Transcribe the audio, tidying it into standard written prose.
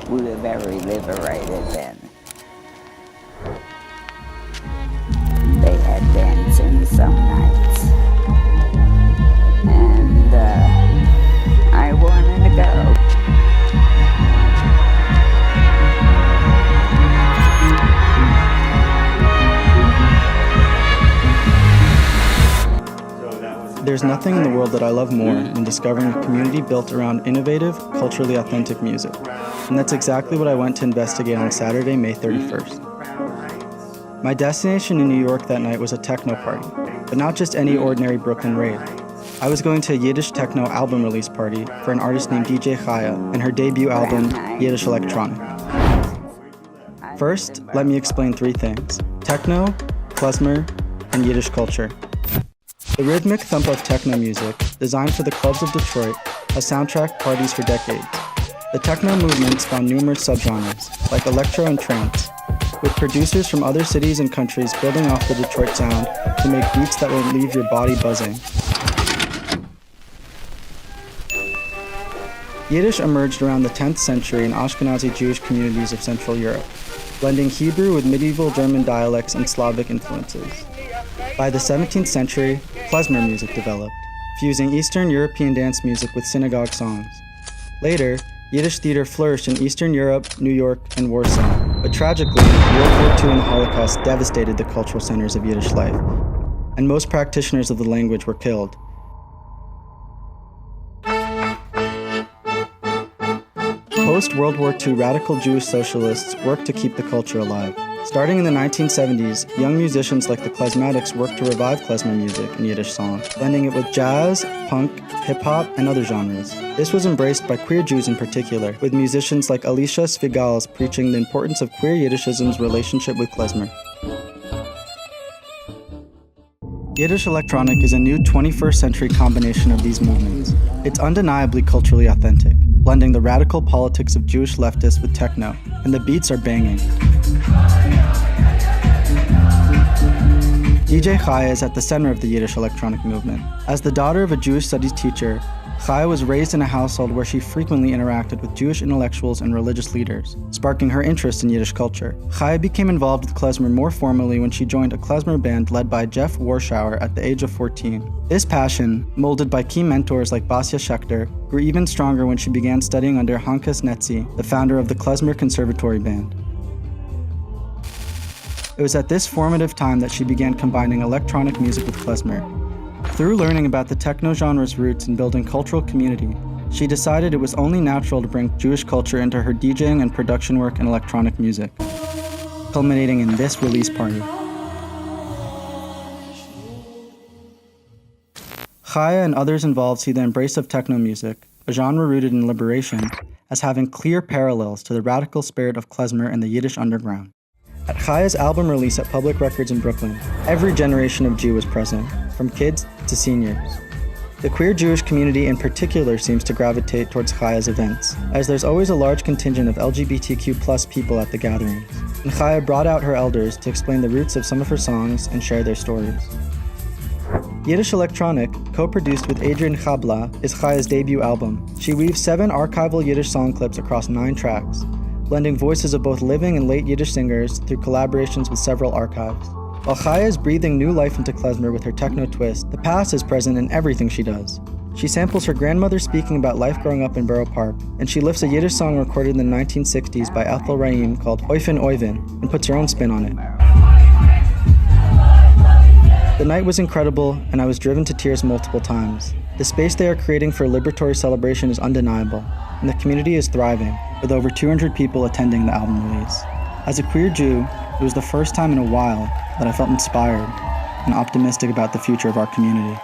We were very liberated then. They had dancing some nights. And I wanted to go. There's nothing in the world that I love more than discovering a community built around innovative, culturally authentic music. And that's exactly what I went to investigate on Saturday, May 31st. My destination in New York that night was a techno party, but not just any ordinary Brooklyn rave. I was going to a Yiddish techno album release party for an artist named DJ Chaya and her debut album, Yiddish Electronic. First, let me explain three things: techno, klezmer, and Yiddish culture. The rhythmic thump of techno music, designed for the clubs of Detroit, has soundtracked parties for decades. The techno movement spawned numerous subgenres, like electro and trance, with producers from other cities and countries building off the Detroit sound to make beats that will leave your body buzzing. Yiddish emerged around the 10th century in Ashkenazi Jewish communities of Central Europe, blending Hebrew with medieval German dialects and Slavic influences. By the 17th century, klezmer music developed, fusing Eastern European dance music with synagogue songs. Later, Yiddish theater flourished in Eastern Europe, New York, and Warsaw, but tragically, World War II and the Holocaust devastated the cultural centers of Yiddish life, and most practitioners of the language were killed. Post-World War II, radical Jewish socialists worked to keep the culture alive. Starting in the 1970s, young musicians like the Klezmatics worked to revive klezmer music and Yiddish song, blending it with jazz, punk, hip-hop, and other genres. This was embraced by queer Jews in particular, with musicians like Alicia Svigals preaching the importance of queer Yiddishism's relationship with klezmer. Yiddish Electronic is a new 21st century combination of these movements. It's undeniably culturally authentic, blending the radical politics of Jewish leftists with techno, and the beats are banging. DJ Chaya is at the center of the Yiddish electronic movement. As the daughter of a Jewish studies teacher, Chaya was raised in a household where she frequently interacted with Jewish intellectuals and religious leaders, sparking her interest in Yiddish culture. Chaya became involved with klezmer more formally when she joined a klezmer band led by Jeff Warshauer at the age of 14. This passion, molded by key mentors like Basia Schechter, grew even stronger when she began studying under Hankas Netzi, the founder of the Klezmer Conservatory Band. It was at this formative time that she began combining electronic music with klezmer. Through learning about the techno genre's roots and building cultural community, she decided it was only natural to bring Jewish culture into her DJing and production work in electronic music, culminating in this release party. Chaya and others involved see the embrace of techno music, a genre rooted in liberation, as having clear parallels to the radical spirit of klezmer and the Yiddish underground. At Chaya's album release at Public Records in Brooklyn, every generation of Jew was present, from kids to seniors. The queer Jewish community in particular seems to gravitate towards Chaya's events, as there's always a large contingent of LGBTQ+ people at the gatherings, and Chaya brought out her elders to explain the roots of some of her songs and share their stories. Yiddish Electronic, co-produced with Adrian Chabla, is Chaya's debut album. She weaves 7 archival Yiddish song clips across 9 tracks, blending voices of both living and late Yiddish singers through collaborations with several archives. While Chaya is breathing new life into klezmer with her techno twist, the past is present in everything she does. She samples her grandmother speaking about life growing up in Borough Park, and she lifts a Yiddish song recorded in the 1960s by Ethel Raim called Oifen Oivin and puts her own spin on it. The night was incredible, and I was driven to tears multiple times. The space they are creating for a liberatory celebration is undeniable, and the community is thriving, with over 200 people attending the album release. As a queer Jew, it was the first time in a while that I felt inspired and optimistic about the future of our community.